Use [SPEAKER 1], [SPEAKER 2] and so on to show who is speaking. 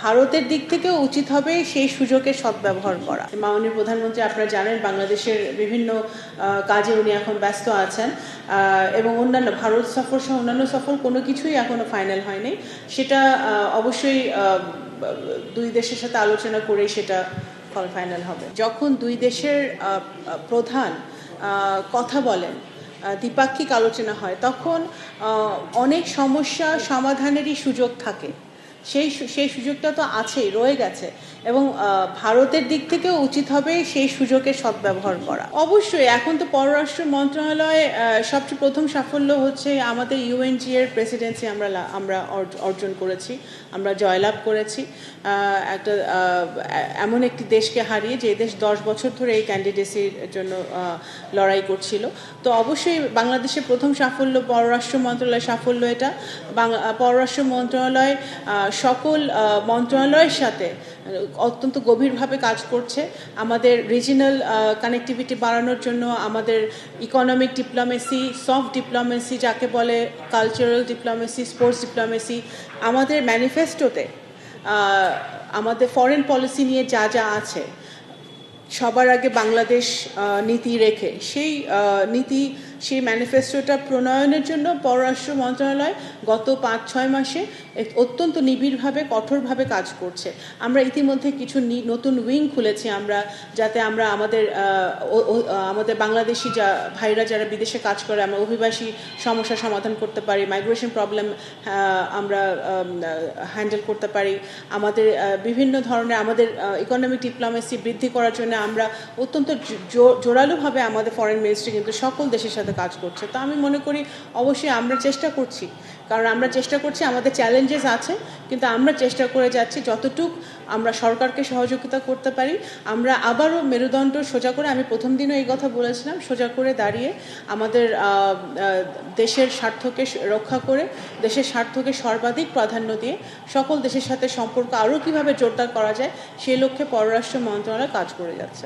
[SPEAKER 1] ভারতের দিক থেকেও উচিত হবে সেই সুযোগের সদ্ব্যবহার করা। মাননীয় প্রধানমন্ত্রী আপনারা জানেন বাংলাদেশের বিভিন্ন কাজে উনি এখন ব্যস্ত আছেন এবং অন্যান্য ভারত সফর সহ অন্যান্য সফর কোনো কিছুই এখনো ফাইনাল হয়নি। সেটা অবশ্যই দুই দেশের সাথে আলোচনা করেই সেটা ফল ফাইনাল হবে। যখন দুই দেশের প্রধান কথা বলেন, দ্বিপাক্ষিক আলোচনা হয়, তখন অনেক সমস্যা সমাধানেরই সুযোগ থাকে। সেই সুযোগটা তো আছেই, রয়ে গেছে এবং ভারতের দিক থেকেও উচিত হবে সেই সুযোগের সদ্ব্যবহার করা। অবশ্যই এখন তো পররাষ্ট্র মন্ত্রণালয়ে সবচেয়ে প্রথম সাফল্য হচ্ছে আমাদের ইউএনজি এর প্রেসিডেন্সি আমরা অর্জন করেছি, আমরা জয়লাভ করেছি একটা এমন একটি দেশকে হারিয়ে, যে দেশ 10 বছর ধরে এই ক্যান্ডিডেসির জন্য লড়াই করছিল। তো অবশ্যই বাংলাদেশের প্রথম সাফল্য পররাষ্ট্র মন্ত্রণালয়ের সাফল্য। এটা পররাষ্ট্র মন্ত্রণালয় সকল মন্ত্রণালয়ের সাথে অত্যন্ত গভীরভাবে কাজ করছে আমাদের রিজিনাল কানেক্টিভিটি বাড়ানোর জন্য, আমাদের ইকোনমিক ডিপ্লোমেসি, সফট ডিপ্লোমেসি যাকে বলে, কালচারাল ডিপ্লোমেসি, স্পোর্টস ডিপ্লোমেসি। আমাদের ম্যানিফেস্টোতে আমাদের ফরেন পলিসি নিয়ে যা যা আছে, সবার আগে বাংলাদেশ নীতি রেখে সেই ম্যানিফেস্টোটা প্রণয়নের জন্য পররাষ্ট্র মন্ত্রণালয় গত 5-6 মাসে অত্যন্ত নিবিড়ভাবে কঠোরভাবে কাজ করছে। আমরা ইতিমধ্যে কিছু নতুন উইং খুলেছি যাতে আমরা আমাদের বাংলাদেশি ভাইরা যারা বিদেশে কাজ করে, আমরা অভিবাসী সমস্যার সমাধান করতে পারি, মাইগ্রেশন প্রবলেম আমরা হ্যান্ডেল করতে পারি। আমাদের বিভিন্ন ধরনের আমাদের ইকোনমিক ডিপ্লোমেসি বৃদ্ধি করার জন্য আমরা অত্যন্ত জোরালোভাবে আমাদের ফরেন মিনিস্ট্রি কিন্তু সকল দেশের সাথে কাজ করছে। তো আমি মনে করি অবশ্যই আমরা চেষ্টা করছি, কারণ আমরা চেষ্টা করছি, আমাদের চ্যালেঞ্জেস আছে, কিন্তু আমরা চেষ্টা করে যাচ্ছি যতটুক আমরা সরকারকে সহযোগিতা করতে পারি। আমরা আবারও মেরুদণ্ড সোজা করে, আমি প্রথম দিনও এই কথা বলেছিলাম, সোজা করে দাঁড়িয়ে আমাদের দেশের স্বার্থকে রক্ষা করে, দেশের স্বার্থকে সর্বাধিক প্রাধান্য দিয়ে সকল দেশের সাথে সম্পর্ক আরও কীভাবে জোরদার করা যায় সেই লক্ষ্যে পররাষ্ট্র মন্ত্রণালয় কাজ করে যাচ্ছে।